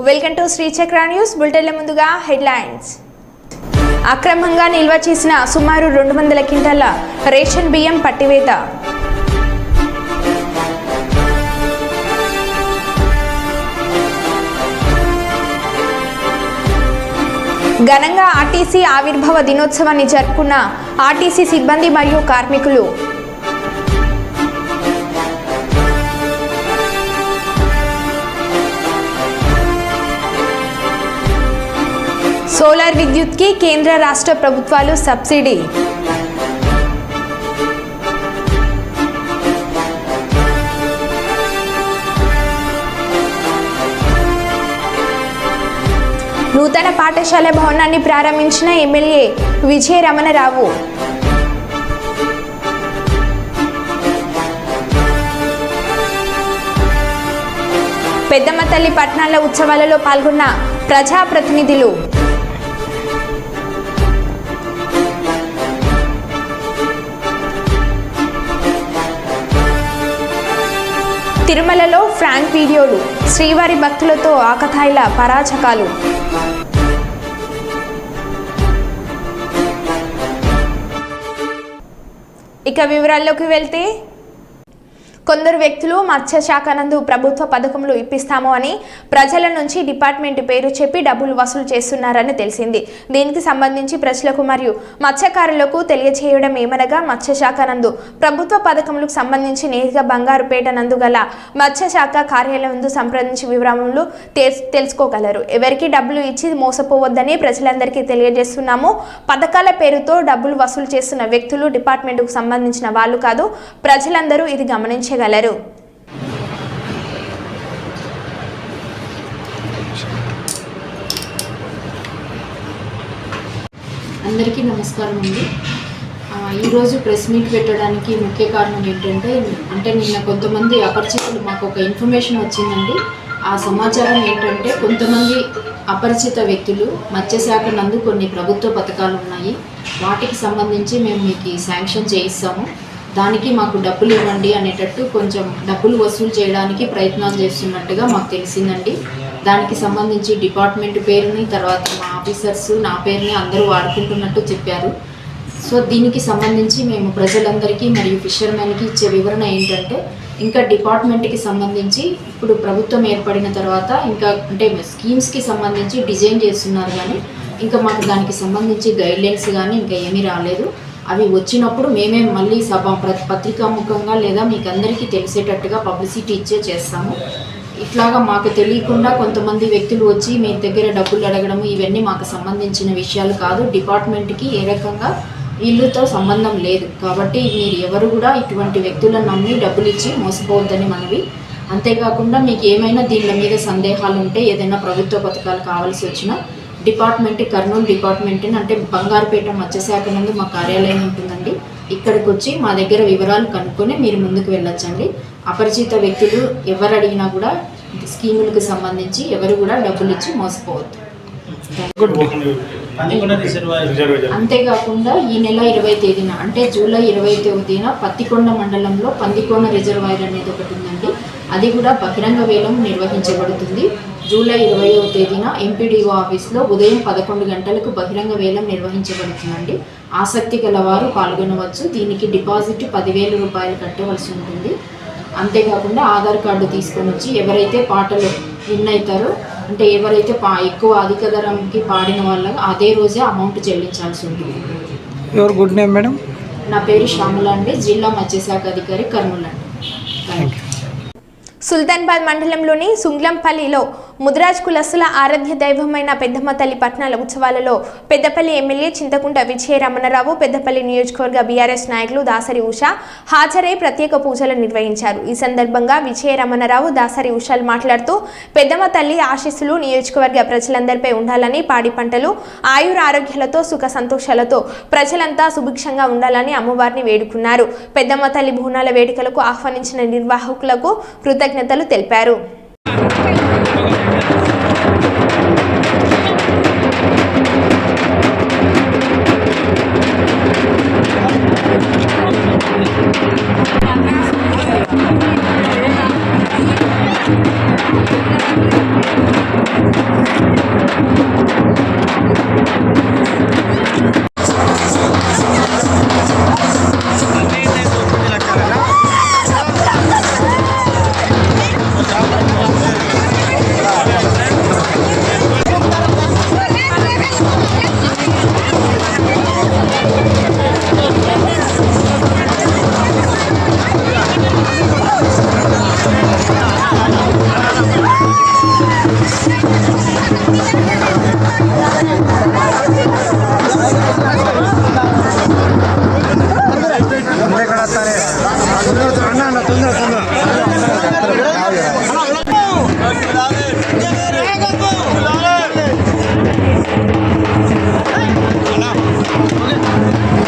Welcome to Shri చక్ర news బులెటిన్ల ముందుగా headlines. అక్రమంగా నిల్వ చేసిన సుమారు 200 క్వింటాల రేషన్ బియ్యం పట్టివేత. ఘనంగా ఆర్టీసీ ఆవిర్భావ దినోత్సవాన్ని జరుపుకున్న ఆర్టీసీ సిబ్బంది మరియు కార్మికులు. సోలార్ విద్యుత్కి కేంద్ర రాష్ట్ర ప్రభుత్వాలు సబ్సిడీ. నూతన పాఠశాల భవనాన్ని ప్రారంభించిన ఎమ్మెల్యే విజయ రమణరావు. పెద్దమ్మ తల్లి పట్టణాల ఉత్సవాలలో పాల్గొన్న ప్రజాప్రతినిధులు. తిరుమలలో ఫ్రాంక్ వీడియోలు, శ్రీవారి భక్తులతో ఆకతాయిల పరాచకాలు. ఇక వివరాల్లోకి వెళ్తే, కొందరు వ్యక్తులు మత్స్యశాఖ నందు ప్రభుత్వ పథకములు ఇప్పిస్తాము అని ప్రజల నుంచి డిపార్ట్మెంట్ పేరు చెప్పి డబ్బులు వసూలు చేస్తున్నారని తెలిసింది. దీనికి సంబంధించి ప్రజలకు మరియు మత్స్యకారులకు తెలియజేయడం ఏమనగా, మత్స్యశాఖ నందు ప్రభుత్వ పథకములకు సంబంధించి నేరుగా బంగారుపేట నందు గల మత్స్యశాఖ కార్యాలయం నందు సంప్రదించి వివరములు తెలుసుకోగలరు. ఎవరికి డబ్బులు ఇచ్చి మోసపోవద్దని ప్రజలందరికీ తెలియజేస్తున్నాము. పథకాల పేరుతో డబ్బులు వసూలు చేస్తున్న వ్యక్తులు డిపార్ట్మెంట్కు సంబంధించిన వాళ్ళు కాదు. ప్రజలందరూ ఇది గమనించగలరు. అందరికీ నమస్కారం అండి. ఈరోజు ప్రెస్ మీట్ పెట్టడానికి ముఖ్య కారణం ఏంటంటే, నిన్న కొంతమంది అపరిచితులు మాకు ఒక ఇన్ఫర్మేషన్ వచ్చిందండి. ఆ సమాచారం ఏంటంటే, కొంతమంది అపరిచిత వ్యక్తులు మత్స్యశాఖ నందు కొన్ని ప్రభుత్వ పథకాలు ఉన్నాయి, వాటికి సంబంధించి మేము మీకు శాంక్షన్ చేయిస్తాము, దానికి మాకు డబ్బులు ఇవ్వండి అనేటట్టు కొంచెం డబ్బులు వసూలు చేయడానికి ప్రయత్నాలు చేస్తున్నట్టుగా మాకు తెలిసిందండి. దానికి సంబంధించి డిపార్ట్మెంట్ పేరుని, తర్వాత మా ఆఫీసర్స్ నా పేరుని అందరూ వాడుకుంటున్నట్టు చెప్పారు. సో దీనికి సంబంధించి మేము ప్రజలందరికీ మరియు ఫిషర్మెన్కి ఇచ్చే వివరణ ఏంటంటే, ఇంకా డిపార్ట్మెంట్కి సంబంధించి ఇప్పుడు ప్రభుత్వం ఏర్పడిన తర్వాత ఇంకా స్కీమ్స్కి సంబంధించి డిజైన్ చేస్తున్నారు, కానీ ఇంకా మాకు దానికి సంబంధించి గైడ్లైన్స్ కానీ ఇంకా ఏమీ రాలేదు. అవి వచ్చినప్పుడు మేమే మళ్ళీ పత్రికాముఖంగా లేదా మీకు అందరికీ తెలిసేటట్టుగా పబ్లిసిటీ చేస్తాము. ఇట్లాగా మాకు తెలియకుండా కొంతమంది వ్యక్తులు వచ్చి మీ దగ్గర డబ్బులు అడగడము, ఇవన్నీ మాకు సంబంధించిన విషయాలు కాదు. డిపార్ట్మెంట్కి ఏ రకంగా వీళ్ళతో సంబంధం లేదు. కాబట్టి మీరు ఎవరు కూడా ఇటువంటి వ్యక్తులను నమ్మి డబ్బులు ఇచ్చి మోసపోవద్దని మనవి. అంతేకాకుండా మీకు ఏమైనా దీళ్ళ మీద సందేహాలు ఉంటే, ఏదైనా ప్రభుత్వ పథకాలు కావాల్సి వచ్చినా డిపార్ట్మెంట్, కర్నూలు డిపార్ట్మెంట్ని అంటే బంగారుపేట మత్స్యశాఖ నందు మా కార్యాలయం ఉంటుందండి. ఇక్కడికి వచ్చి మా దగ్గర వివరాలు కనుక్కొని మీరు ముందుకు వెళ్ళొచ్చండి. అపరిచిత వ్యక్తులు ఎవరు అడిగినా కూడా స్కీములకు సంబంధించి ఎవరు కూడా డబ్బులు ఇచ్చి మోసపోవద్దు. అంతేకాకుండా ఈ నెల 20వ తేదీన అంటే జూలై 20వ తేదీన పత్తికొండ మండలంలో పందికొండ రిజర్వాయర్ అనేది ఒకటి ఉందండి. అది కూడా బహిరంగ వేలం నిర్వహించబడుతుంది. జూలై 20వ తేదీన ఎంపీడీఓ ఆఫీస్లో ఉదయం 11 గంటలకు బహిరంగ వేలం నిర్వహించబడుతుందండి. ఆసక్తి గలవారు పాల్గొనవచ్చు. దీనికి డిపాజిట్ 10,000 రూపాయలు కట్టవలసి ఉంటుంది. అంతేకాకుండా ఆధార్ కార్డు తీసుకొని వచ్చి ఎవరైతే పాటలు విన్ అవుతారో, అంటే ఎవరైతే ఎక్కువ అధిక ధరంకి పాడిన వాళ్ళకి అదే రోజే అమౌంట్ చెల్లించాల్సి ఉంటుంది. Your good name madam? నా పేరు శ్యామల అండి, జిల్లా మత్స్యశాఖ అధికారి, కర్నూలు అండి. Thank you. సుల్తాన్బాద్ మండలంలోని సుంగ్లంపల్లిలో ముదిరాజ్ కులస్తుల ఆరాధ్య దైవమైన పెద్దమ్మ తల్లి పట్టణాల ఉత్సవాలలో పెద్దపల్లి ఎమ్మెల్యే చింతకుంట విజయ రమణరావు, పెద్దపల్లి నియోజకవర్గ బీఆర్ఎస్ నాయకులు దాసరి ఉష హాజరై ప్రత్యేక పూజలు నిర్వహించారు. ఈ సందర్భంగా విజయ రమణరావు, దాసరి ఉషలు మాట్లాడుతూ, పెద్దమ్మ తల్లి ఆశీస్సులు నియోజకవర్గ ప్రజలందరిపై ఉండాలని, పాడి పంటలు ఆయుర ఆరోగ్యాలతో సుఖ సంతోషాలతో ప్రజలంతా సుభిక్షంగా ఉండాలని అమ్మవారిని వేడుకున్నారు. పెద్దమ్మ తల్లి బోనాల వేడుకలకు ఆహ్వానించిన నిర్వాహకులకు కృతజ్ఞతలు తెలిపారు.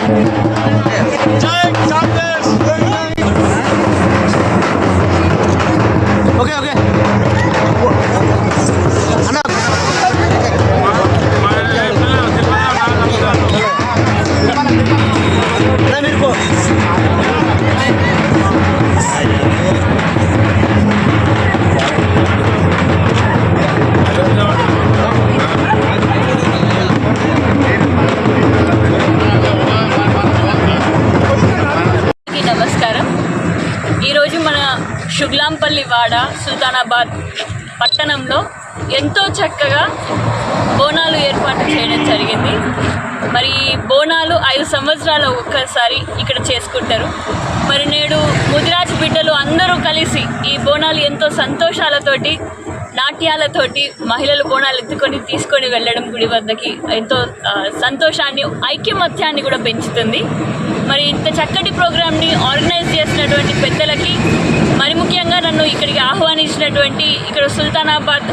ఓకే ఓకే అన్న మీరు నమస్కారం. ఈరోజు మన శుగ్లాంపల్లి వాడ సుల్తానాబాద్ పట్టణంలో ఎంతో చక్కగా బోనాలు ఏర్పాటు చేయడం జరిగింది. మరి బోనాలు 5 సంవత్సరాల ఒక్కసారి ఇక్కడ చేసుకుంటారు. మరి నేడు ముదిరాజ్ బిడ్డలు అందరూ కలిసి ఈ బోనాలు ఎంతో సంతోషాలతోటి నాట్యాలతోటి మహిళలు బోనాలు ఎత్తుకొని తీసుకొని వెళ్ళడం గుడి వద్దకి ఎంతో సంతోషాన్ని ఐక్యమత్యాన్ని కూడా పెంచుతుంది. మరి ఇంత చక్కటి ప్రోగ్రామ్ని ఆర్గనైజ్ చేసినటువంటి పెద్దలకి మరి ముఖ్యంగా నన్ను ఇక్కడికి ఆహ్వానించినటువంటి ఇక్కడ సుల్తానాబాద్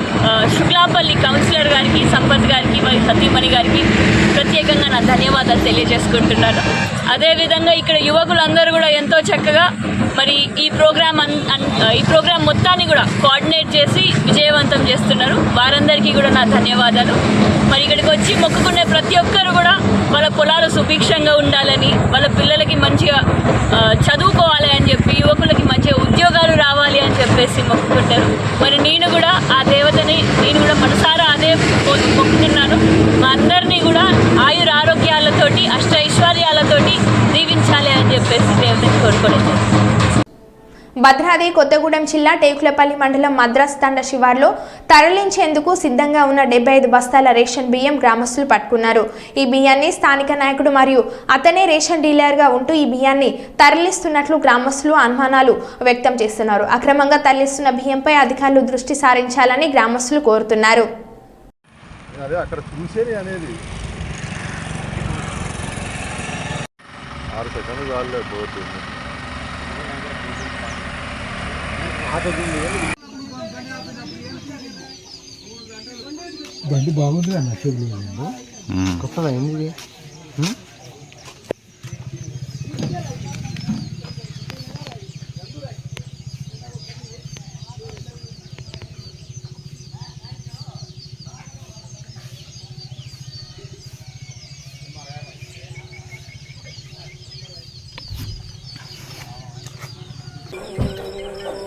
శుక్లాపల్లి కౌన్సిలర్ గారికి, సంపత్ గారికి, మరి సతీమణి గారికి ప్రత్యేకంగా నా ధన్యవాదాలు తెలియజేసుకుంటున్నాను. అదేవిధంగా ఇక్కడ యువకులందరూ కూడా ఎంతో చక్కగా మరి ఈ ప్రోగ్రాం మొత్తాన్ని కూడా కోఆర్డినేట్ చేసి విజయవంతం చేస్తున్నారు. వారందరికీ కూడా నా ధన్యవాదాలు. మరి ఇక్కడికి వచ్చి మొక్కుకునే ప్రతి ఒక్కరు కూడా వాళ్ళ పొలాలు సుభిక్షంగా ఉండాలని, వాళ్ళ పిల్లలకి మంచిగా చదువుకోవాలి అని చెప్పి, యువకులకి మంచిగా ఉద్యోగాలు రావాలి అని చెప్పేసి మొక్కుకుంటారు. మరి నేను కూడా ఆ దేవతని మనసారా అదే మొక్కుతున్నాను. మా అందరినీ కూడా ఆయుర ఆరోగ్యాలతోటి అష్టైశ్వర్యాలతోటి దీవించాలి అని చెప్పేసి దేవతని కోరుకోలేదు. భద్రాద్రి కొత్తగూడెం జిల్లా టేకులపల్లి మండలం మద్రాస్ తండ శివార్లో తరలించేందుకు సిద్ధంగా ఉన్న 75 బస్తాల రేషన్ బియ్యం గ్రామస్తులు పట్టుకున్నారు. ఈ బియ్యాన్ని స్థానిక నాయకుడు మరియు అతనే రేషన్ డీలర్గా ఉంటూ ఈ బియ్యాన్ని తరలిస్తున్నట్లు గ్రామస్తులు అనుమానాలు వ్యక్తం చేస్తున్నారు. అక్రమంగా తరలిస్తున్న బియ్యంపై అధికారులు దృష్టి సారించాలని గ్రామస్తులు కోరుతున్నారు. బండి బాగుంటుంది అన్న షూలో కొత్తగా ఏంది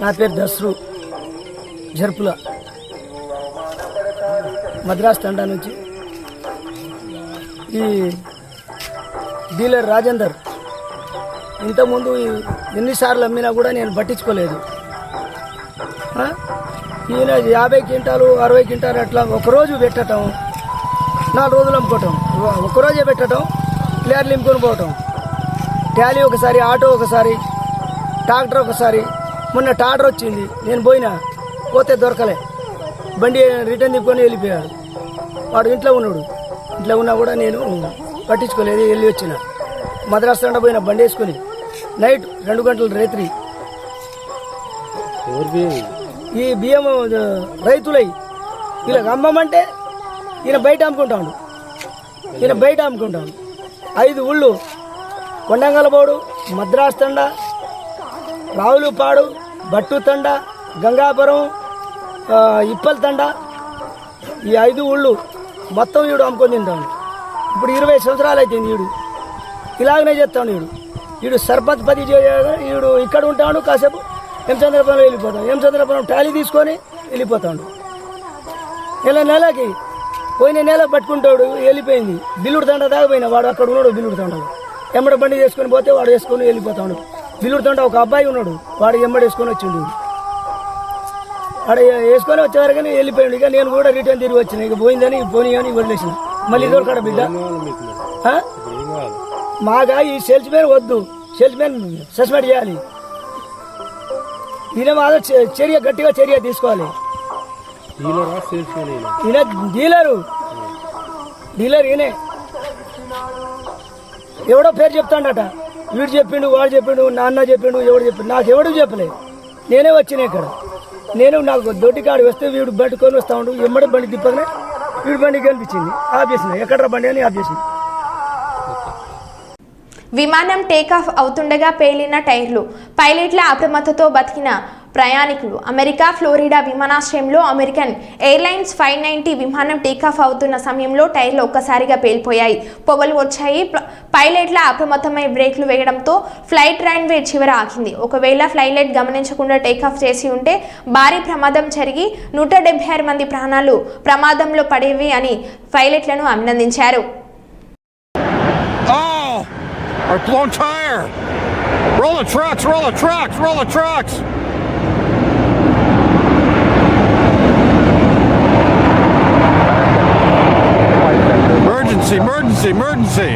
నా పేరు దస్రు జర్పుల మద్రాస్ తండా నుంచి. ఈ డీలర్ రాజేందర్ ఇంతకుముందు ఎన్నిసార్లు అమ్మినా కూడా నేను పట్టించుకోలేదు. ఈయన 50 క్వింటాలు 60 క్వింటాలు అట్లా ఒకరోజు పెట్టడం, 4 రోజులు అమ్ముకోవటం, ఒకరోజే పెట్టడం, క్లియర్లు నింపుకొని పోవటం. ట్యాలీ ఒకసారి, ఆటో ఒకసారి, ట్రాక్టర్ ఒకసారి. మొన్న టాటర్ వచ్చింది, నేను పోతే దొరకలే, బండి రిటర్న్ తిప్పుకొని వెళ్ళిపోయాడు. వాడు ఇంట్లో ఉన్నాడు, ఇంట్లో ఉన్నా కూడా నేను పట్టించుకోలేదు, వెళ్ళి వచ్చిన. మద్రాసు తండ పోయిన బండి వేసుకొని నైట్ 2 గంటల రాత్రి. ఈ బియ్యం రైతులై వీళ్ళకి అమ్మమంటే ఈయన బయట అమ్ముకుంటాడు. 5 ఊళ్ళు: కొండంగలబోడు, మద్రాసు తండ, రావులపాడు, బట్టు తండ, గంగాపురం, ఇప్పల్ తండ, ఈ 5 ఊళ్ళు మొత్తం వీడు అమ్ముకొని తింటాడు. ఇప్పుడు 20 సంవత్సరాలు అవుతుంది. వీడు ఇలాగనే చేస్తాడు. వీడు సర్పంచ్ పది వీడు ఇక్కడ ఉంటాడు, కాసేపు హేమచంద్రపురం వెళ్ళిపోతాడు. హేమచంద్రపురం టాలీ తీసుకొని వెళ్ళిపోతాడు. నెలకి పోయిన నెల పట్టుకుంటాడు, వెళ్ళిపోయింది. బిల్లుడు తండ దాకా పోయినా వాడు అక్కడ ఉన్నాడు. బిల్లుడు తండలో ఎమ్మడ బండి చేసుకొని పోతే వాడు వేసుకొని వెళ్ళిపోతాడు. బిల్లుడు తండ ఒక అబ్బాయి ఉన్నాడు, వాడు ఎమ్మడి వేసుకొని వచ్చిండు. వాడు వేసుకొని వచ్చేవరకని వెళ్ళిపోయాడు. ఇక నేను కూడా రిటర్న్ తిరిగి వచ్చిన. ఇక పోయిందని పోనీ అని వదిలేసిన. మళ్ళీ దొరకడ బిడ్డ మాగా ఈ సేల్స్ మ్యాన్ వద్దు, సేల్స్ మ్యాన్ సస్పెండ్ చేయాలి. ఈయన మాత్రం గట్టిగా చర్య తీసుకోవాలి. ఈయన డీలర్ ఈయనే. ఎవడో పేరు చెప్తాడట, వీడు చెప్పిండు, వాడు చెప్పిండు, నాన్న చెప్పిండు, ఎవడు చెప్పిండు, నాకు ఎవడు చెప్పలేదు. నేనే వచ్చిన ఇక్కడ. నాకు దొడ్డికాడు వస్తే వీడు పట్టుకొని వస్తా ఉండు, ఎమ్మడి బండి తిప్పగానే వీడు బండి కనిపించింది, ఆపేసిన. ఎక్కడ్రా బండి అని ఆపేసింది. విమానం టేకాఫ్ అవుతుండగా పేలిన టైర్లు, పైలట్ల అప్రమత్తతో బతికిన ప్రయాణికులు. అమెరికా ఫ్లోరిడా విమానాశ్రయంలో అమెరికన్ ఎయిర్లైన్స్ 590 విమానం టేకాఫ్ అవుతున్న సమయంలో టైర్లు ఒక్కసారిగా పేలిపోయాయి. పొగలు వచ్చాయి. పైలట్ల అప్రమత్తమై బ్రేక్లు వేయడంతో ఫ్లైట్ రన్వే చివర ఆగింది. ఒకవేళ ఫ్లైట్ గమనించకుండా టేకాఫ్ చేసి ఉంటే భారీ ప్రమాదం జరిగి 176 మంది ప్రాణాలు ప్రమాదంలో పడేవి అని పైలట్లను అభినందించారు. Our blown tire! Roll the trucks! Roll the trucks! Roll the trucks! Emergency! Emergency! Emergency!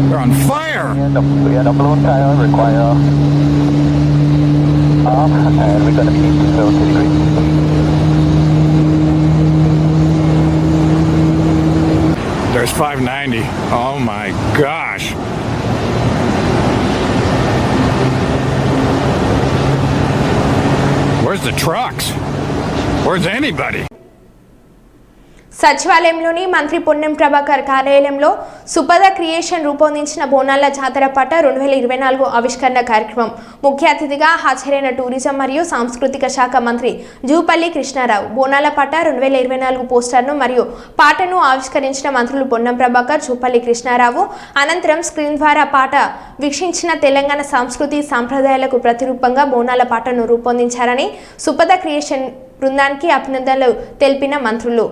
They're on fire! The blown tire require off, and we're going to keep the flow to degree. There's 590. Oh my gosh. Where's the trucks? Where's anybody? సచివాలయంలోని మంత్రి పొన్నం ప్రభాకర్ కార్యాలయంలో సుపద creation రూపొందించిన బోనాల జాతర పట్ట 2024 ఆవిష్కరణ కార్యక్రమం. ముఖ్య అతిథిగా హాజరైన టూరిజం మరియు సాంస్కృతిక శాఖ మంత్రి జూపల్లి కృష్ణారావు బోనాల పట్ట 2024 పోస్టర్ను మరియు పాటను ఆవిష్కరించిన మంత్రులు పొన్నం ప్రభాకర్, జూపల్లి కృష్ణారావు. అనంతరం స్క్రీన్ ద్వారా పాట వీక్షించిన తెలంగాణ సంస్కృతి సాంప్రదాయాలకు ప్రతిరూపంగా బోనాల పాటను రూపొందించారని సుపద క్రియేషన్ బృందానికి అభినందనలు తెలిపిన మంత్రులు.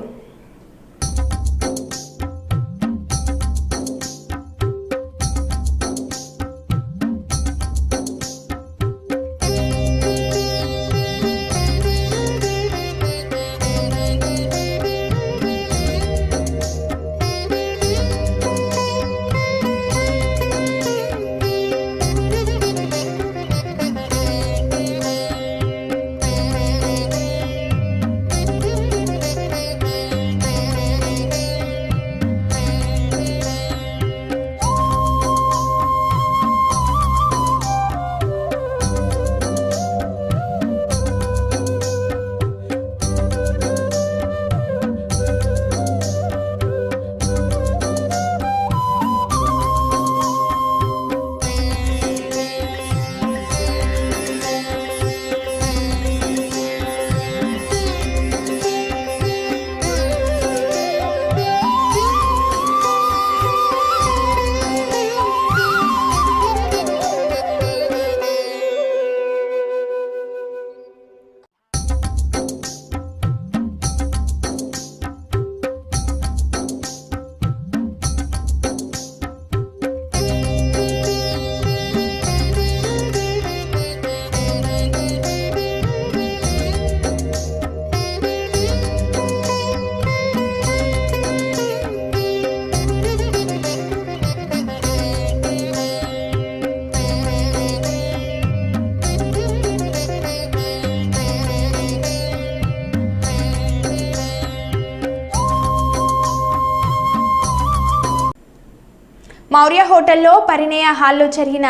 మౌర్య హోటల్లో పరిణయ హాల్లో జరిగిన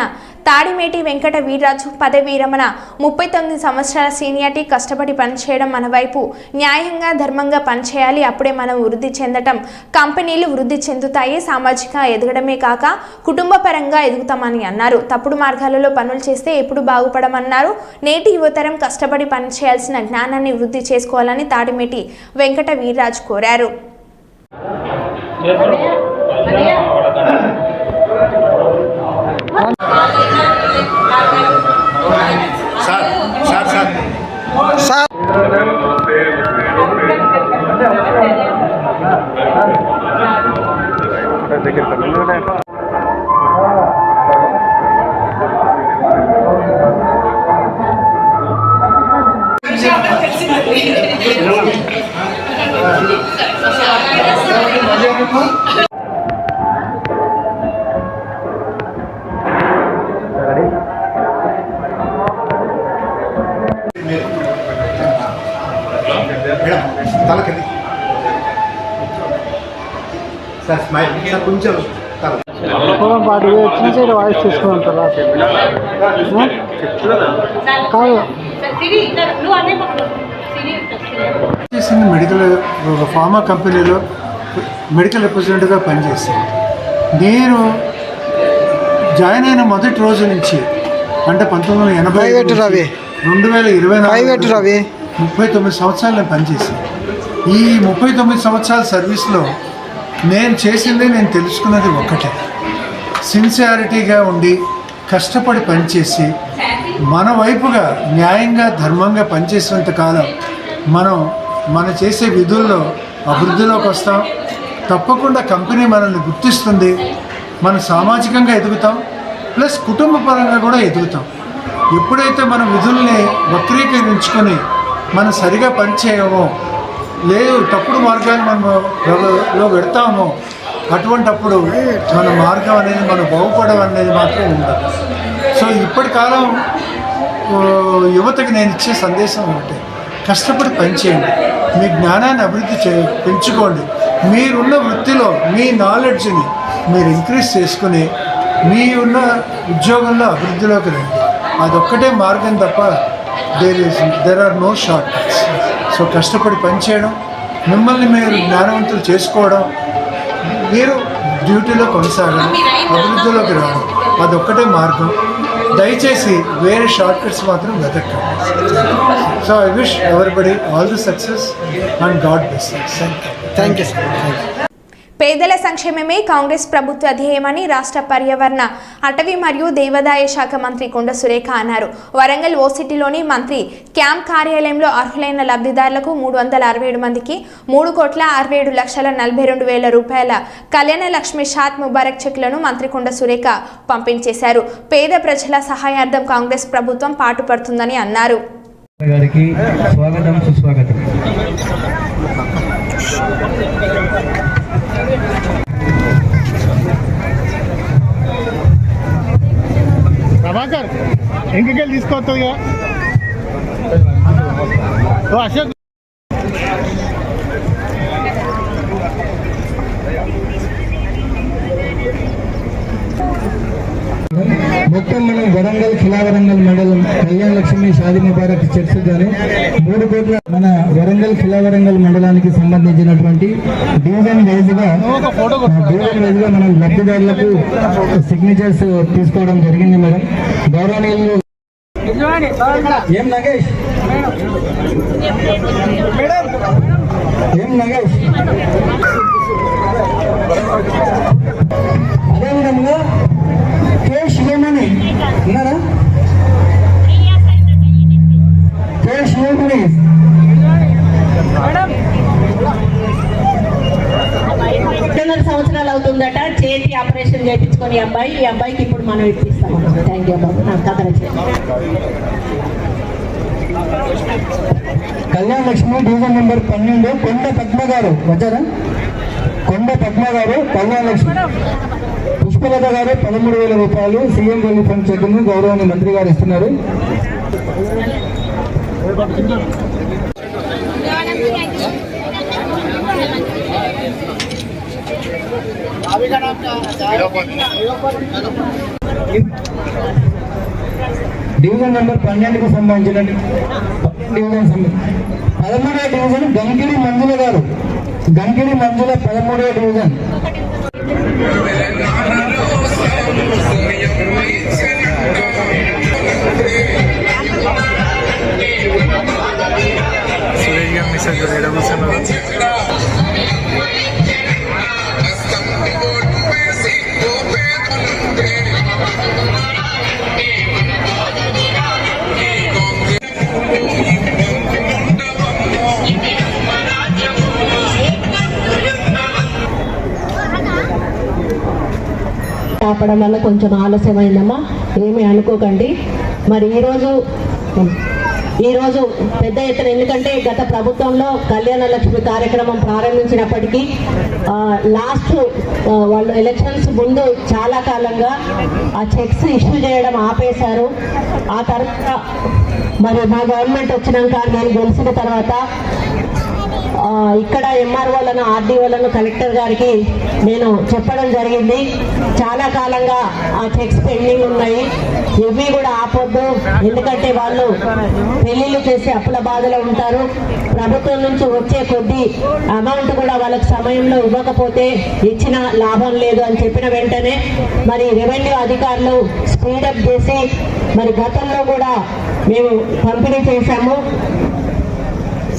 తాడిమేటి వెంకట వీర్రాజు పదవీ విరమణ. 39 సంవత్సరాల సీనియారిటీ, కష్టపడి పనిచేయడం, మన వైపు న్యాయంగా ధర్మంగా పనిచేయాలి, అప్పుడే మనం వృద్ధి చెందటం, కంపెనీలు వృద్ధి చెందుతాయి, సామాజిక ఎదగడమే కాక కుటుంబ పరంగా ఎదుగుతామని అన్నారు. తప్పుడు మార్గాలలో పనులు చేస్తే ఎప్పుడు బాగుపడమన్నారు. నేటి యువతరం కష్టపడి పనిచేయాల్సిన జ్ఞానాన్ని వృద్ధి చేసుకోవాలని తాడిమేటి వెంకట వీర్రాజు కోరారు. కొంచెం పాటు చిన్న సైడ్ వాయిస్ తీసుకున్నాం తర్వాత కాదు చేసింది మెడికల్ ఒక ఫార్మా కంపెనీలో మెడికల్ రిప్రజెంటేటివ్గా పనిచేస్తాను. నేను జాయిన్ అయిన మొదటి రోజు నుంచి అంటే 1980 2024 39 సంవత్సరాలు నేను పనిచేశాను. ఈ 39 సంవత్సరాల సర్వీస్లో నేను చేసింది, నేను తెలుసుకున్నది ఒక్కటే: సిన్సియారిటీగా ఉండి కష్టపడి పనిచేసి మన వైపుగా న్యాయంగా ధర్మంగా పనిచేసినంత కాలం మనం చేసే విధుల్లో అభివృద్ధిలోకి వస్తాం. తప్పకుండా కంపెనీ మనల్ని గుర్తిస్తుంది, మనం సామాజికంగా ఎదుగుతాం, ప్లస్ కుటుంబ పరంగా కూడా ఎదుగుతాం. ఎప్పుడైతే మన విధుల్ని వక్రీకరించుకొని మనం సరిగా పనిచేయమో, లేదు తప్పుడు మార్గాన్ని మనలో పెడతామో, అటువంటప్పుడు మన మార్గం అనేది మనం బాగుపడడం అనేది మాత్రం ఉండదు. సో ఇప్పటి కాలం యువతకి నేను ఇచ్చే సందేశం ఒకటే: కష్టపడి పనిచేయండి, మీ జ్ఞానాన్ని అభివృద్ధి పెంచుకోండి, మీరున్న వృత్తిలో మీ నాలెడ్జ్ని మీరు ఇంక్రీజ్ చేసుకుని మీ ఉన్న ఉద్యోగంలో అభివృద్ధిలోకి రండి. అదొక్కటే మార్గం తప్ప there are no shortcuts. So కష్టపడి పనిచేయడం, మిమ్మల్ని మీరు జ్ఞానవంతులు చేసుకోవడం, మీరు డ్యూటీలో కొనసాగడం, అభివృద్ధిలోకి రావడం, అదొక్కటే మార్గం. దయచేసి వేరే షార్ట్ కట్స్ మాత్రం వెతకండి. So I wish everybody all the success and God bless. Thank you sir. పేదల సంక్షేమమే కాంగ్రెస్ ప్రభుత్వ ధ్యేయమని రాష్ట్ర పర్యావరణ, అటవీ మరియు దేవాదాయ శాఖ మంత్రి కొండ సురేఖ అన్నారు. వరంగల్ ఓసిటీలోని మంత్రి క్యాంప్ కార్యాలయంలో అర్హులైన లబ్ధిదారులకు 367 మందికి 3,67,42,000 రూపాయల కళ్యాణ లక్ష్మి షాద్ ముబారక్ చెక్లను మంత్రి కొండ సురేఖ పంపిణీ చేశారు. పేద ప్రజల సహాయార్థం కాంగ్రెస్ ప్రభుత్వం పాటుపడుతుందని అన్నారు. ప్రభాకర్ ఇంకెళ్ళి తీసుకొస్తుంది అశోక్. మొత్తం మనం వరంగల్ ఖిలావరంగల్ మండలం కళ్యాణ లక్ష్మి షాదీ ముబారక్ చెక్స్ గాను 3 కోట్ల మన వరంగల్ ఖిలావరంగల్ మండలానికి సంబంధించినటువంటి డివిజన్ వైజ్ గా మనం లబ్ధిదారులకు సిగ్నేచర్స్ తీసుకోవడం జరిగింది. మేడం గౌరవనీయులు ఏం నగేష్ అదేవిధంగా కే శివమణి ఉన్నారా? కే శివమణి 2 సంవత్సరాలు అవుతుందట చేతి ఆపరేషన్ చేయించుకొని ఈ అబ్బాయికి ఇప్పుడు మనం ఇప్పిస్తాం. థ్యాంక్ యూ బాబు. నాకు కథ కళ్యాణ లక్ష్మి డివిజన్ నెంబర్ 12 కొండ పద్మ గారు వచ్చారా? కొండ పద్మ గారు కళ్యాణ లక్ష్మి పుష్పలత గారు 13,000 రూపాయలు సీఎం రిలీఫ్ ఫండ్ చెక్ను గౌరవనీయ మంత్రి గారు ఇస్తున్నారు. డివిజన్ నెంబర్ 12కు సంబంధించిన 13వ డివిజన్ గంగిడి మంజుల గారు, గంగిడి మంజుల 13వ డివిజన్. ఆపడం వల్ల కొంచెం ఆలస్యమైందమ్మా, ఏమీ అనుకోకండి. మరి ఈరోజు పెద్ద ఎత్తున, ఎందుకంటే గత ప్రభుత్వంలో కళ్యాణ లక్ష్మి కార్యక్రమం ప్రారంభించినప్పటికీ లాస్ట్ వాళ్ళు ఎలక్షన్స్ ముందు చాలా కాలంగా ఆ చెక్స్ ఇష్యూ చేయడం ఆపేశారు. ఆ తర్వాత మరి మా గవర్నమెంట్ వచ్చినాక నేను గెలిచిన తర్వాత ఇక్కడ ఎంఆర్ఓలను ఆర్డీఓలను కలెక్టర్ గారికి నేను చెప్పడం జరిగింది. చాలా కాలంగా ఆ చెక్స్ పెండింగ్ ఉన్నాయి, ఇవి కూడా ఆపొద్దు, ఎందుకంటే వాళ్ళు పెళ్లిళ్ళు చేసి అప్పుల బాధలో ఉంటారు. ప్రభుత్వం నుంచి వచ్చే కొద్ది అమౌంట్ కూడా వాళ్ళకి సమయంలో ఇవ్వకపోతే ఇచ్చిన లాభం లేదు అని చెప్పిన వెంటనే మరి రెవెన్యూ అధికారులు స్పీడప్ చేసి మరి గతంలో కూడా మేము పంపిణీ చేశాము.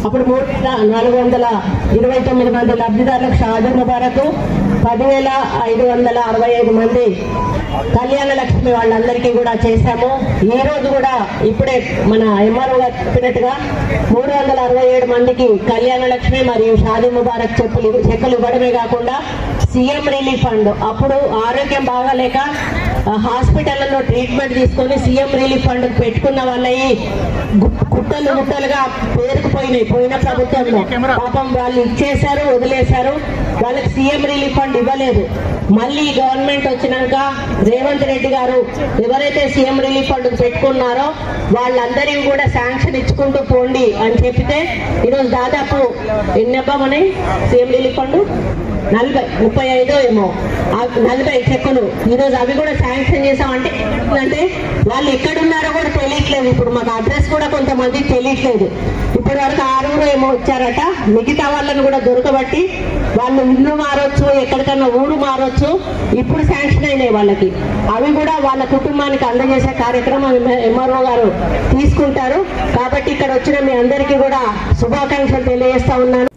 అప్పుడు 3,429 మంది లబ్ధిదారులకు షాదీ ముబారక్, 10,565 మంది కళ్యాణ లక్ష్మి వాళ్ళందరికీ కూడా చేశాము. ఈ రోజు కూడా ఇప్పుడే మన ఎంఆర్ఓ గారు చెప్పినట్టుగా 367 మందికి కళ్యాణ లక్ష్మి మరియు షాదీ ముబారక్ చెక్కులు ఇవ్వడమే కాకుండా సీఎం రిలీఫ్ ఫండ్, అప్పుడు ఆరోగ్యం బాగాలేక హాస్పిటల్లో ట్రీట్మెంట్ తీసుకొని సీఎం రిలీఫ్ ఫండ్ పెట్టుకున్న వాళ్ళవి గుట్టలుగా పోయిన ప్రభుత్వంలో పాపం వాళ్ళు ఇచ్చేశారు, వదిలేశారు, వాళ్ళకి సీఎం రిలీఫ్ ఫండ్ ఇవ్వలేదు. మళ్ళీ గవర్నమెంట్ వచ్చినాక రేవంత్ రెడ్డి గారు ఎవరైతే సీఎం రిలీఫ్ ఫండ్ పెట్టుకున్నారో వాళ్ళందరికీ కూడా శాంక్షన్ ఇచ్చుకుంటూ పోండి అని చెప్తే ఈరోజు దాదాపు ఎన్ని అబ్బామని సీఎం రిలీఫ్ ఫండ్ 35 ఏమో 40 చెక్కులు ఈరోజు అవి కూడా శాంక్షన్ చేసామంటే అంటే వాళ్ళు ఎక్కడున్నారో కూడా తెలియట్లేదు. ఇప్పుడు మాకు అడ్రస్ కూడా కొంతమందికి తెలియట్లేదు. ఇప్పటి వరకు 6 ఏమో వచ్చారట, మిగతా వాళ్ళని కూడా దొరకబట్టి వాళ్ళు ఇల్లు మారొచ్చు, ఎక్కడికన్నా ఊరు మారొచ్చు, ఇప్పుడు శాంక్షన్ అయినాయి వాళ్ళకి. అవి కూడా వాళ్ళ కుటుంబానికి అందజేసే కార్యక్రమం ఎంఆర్ఓ గారు తీసుకుంటారు. కాబట్టి ఇక్కడ వచ్చిన మీ అందరికీ కూడా శుభాకాంక్షలు తెలియజేస్తా ఉన్నాను.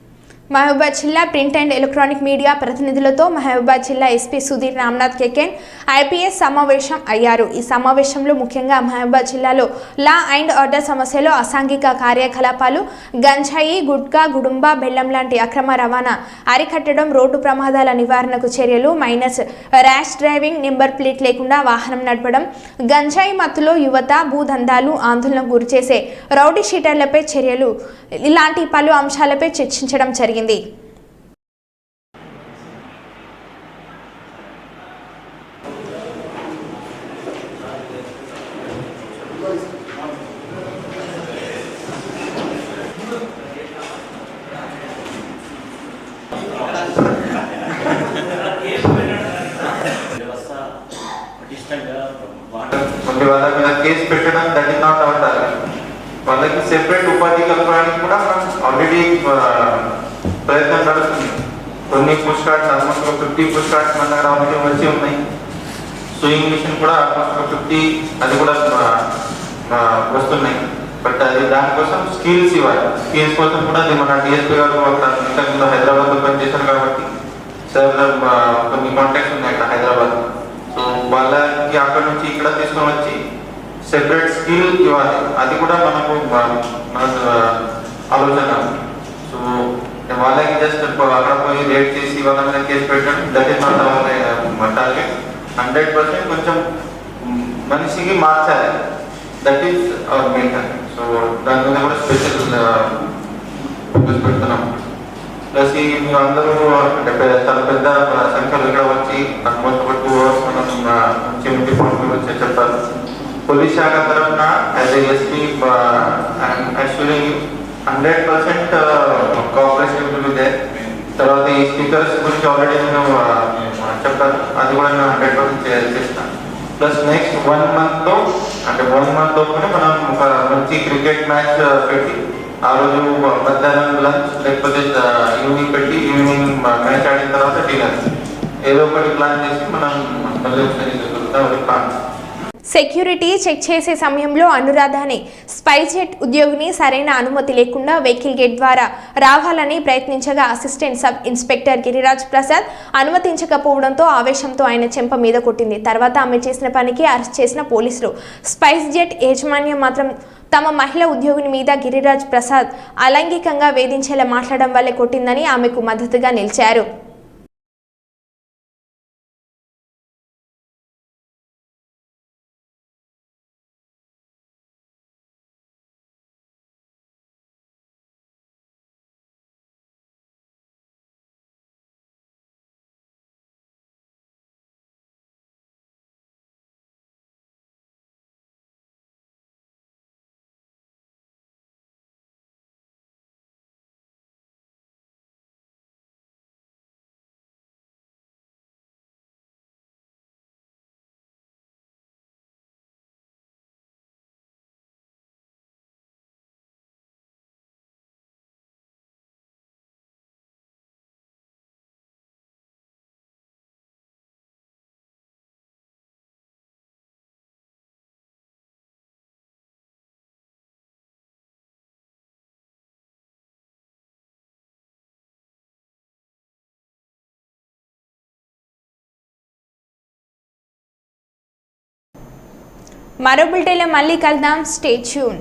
మహబూబాద్ జిల్లా ప్రింట్ అండ్ ఎలక్ట్రానిక్ మీడియా ప్రతినిధులతో మహబూబాద్ జిల్లా ఎస్పీ సుధీర్ రామ్నాథ్ కేకెన్ ఐపీఎస్ సమావేశం అయ్యారు. ఈ సమావేశంలో ముఖ్యంగా మహబూబాద్ జిల్లాలో లా అండ్ ఆర్డర్ సమస్యలు, అసాంఘిక కార్యకలాపాలు, గంజాయి, గుట్కా, గుడుంబా, బెల్లం లాంటి అక్రమ రవాణా అరికట్టడం, రోడ్డు ప్రమాదాల నివారణకు చర్యలు, minus rash driving, number plate లేకుండా వాహనం నడపడం, గంజాయి మత్తులో యువత, భూదందాలు, ఆందోళనకు గురిచేసే రౌడీ షీటర్లపై చర్యలు, ఇలాంటి పలు అంశాలపై చర్చించడం జరిగింది. వాళ్ళ మీద కేసు పెట్టడం that is not our target. వాళ్ళకి సెపరేట్ ఉపాధి కల్పడానికి కూడా మనం ఆల్రెడీ ప్రయత్నం నడుస్తుంది. కొన్ని push cards almost 50 push cards మన దగ్గర ఆల్రెడీ వచ్చి ఉన్నాయి. సూయింగ్ మిషన్ కూడా ఆల్మోస్ట్ 50 అది కూడా వస్తున్నాయి. బట్ అది దానికోసం స్కిల్స్ ఇవ్వాలి. స్కిల్స్ కోసం కూడా అది మన డిఎస్పీ గారు ఇంతకుముందు హైదరాబాద్లో పనిచేశారు కాబట్టి సార్ కొన్ని కాంటాక్ట్స్ ఉన్నాయి అక్కడ హైదరాబాద్. సో వాళ్ళకి అక్కడ నుంచి ఇక్కడ తీసుకొని వచ్చి సెపరేట్ స్కిల్ ఇవ్వాలి. అది కూడా మనకు మన ఆలోచన. సో వాళ్ళకి జస్ట్ అక్కడ పోయి రేట్ చేసి వాళ్ళ మీద కేసు పెట్టడం that is not our target. 100% కొంచెం మనిషికి మార్చాలి, that is our main target. So దాని మీద కూడా స్పెషల్ ఫోకస్ పెడుతున్నాం. ప్లస్ మీరు అందరూ చాలా పెద్ద సంఖ్యలో ఇక్కడ వచ్చి ఆల్మోస్ట్ ఒక 2 hours మనం ముఖ్యమంత్రి ఫోన్ వచ్చి చెప్పారు. పోలీస్ శాఖ తరఫున as a SP actually 100% cooperation will be there. తర్వాత ఈ స్పీకర్స్ గురించి ఆల్రెడీ నేను చెప్పాను, అది కూడా నేను 100% చేస్తాను. ప్లస్ నెక్స్ట్ 1 month అంటే 1 month లోపునే మనం ఒక మంచి క్రికెట్ మ్యాచ్ పెట్టి ఆ రోజు మధ్యాహ్నం లంచ్ లేకపోతే ఈవినింగ్ పెట్టి ఈవినింగ్ మ్యాచ్ ఆడిన తర్వాత డిన్నర్ ఏదో ఒకటి ప్లాన్ చేసి మనం మళ్ళీ ఒకసారి ప్లాన్. సెక్యూరిటీ చెక్ చేసే సమయంలో అనురాధ అనే స్పైస్జెట్ ఉద్యోగిని సరైన అనుమతి లేకుండా వెహికల్ గేట్ ద్వారా రావాలని ప్రయత్నించగా assistant sub inspector Giriraj Prasad అనుమతించకపోవడంతో ఆవేశంతో ఆయన చెంప మీద కొట్టింది. తర్వాత ఆమె చేసిన పనికి అరెస్ట్ చేసిన పోలీసులు. స్పైస్జెట్ యాజమాన్యం మాత్రం తమ మహిళా ఉద్యోగిని మీద గిరిరాజ్ ప్రసాద్ అలైంగికంగా వేధించేలా మాట్లాడడం వల్లే కొట్టిందని ఆమెకు మద్దతుగా నిలిచారు. మరో బులెటిన్లో మళ్ళీ కలుద్దాం. Stay tune.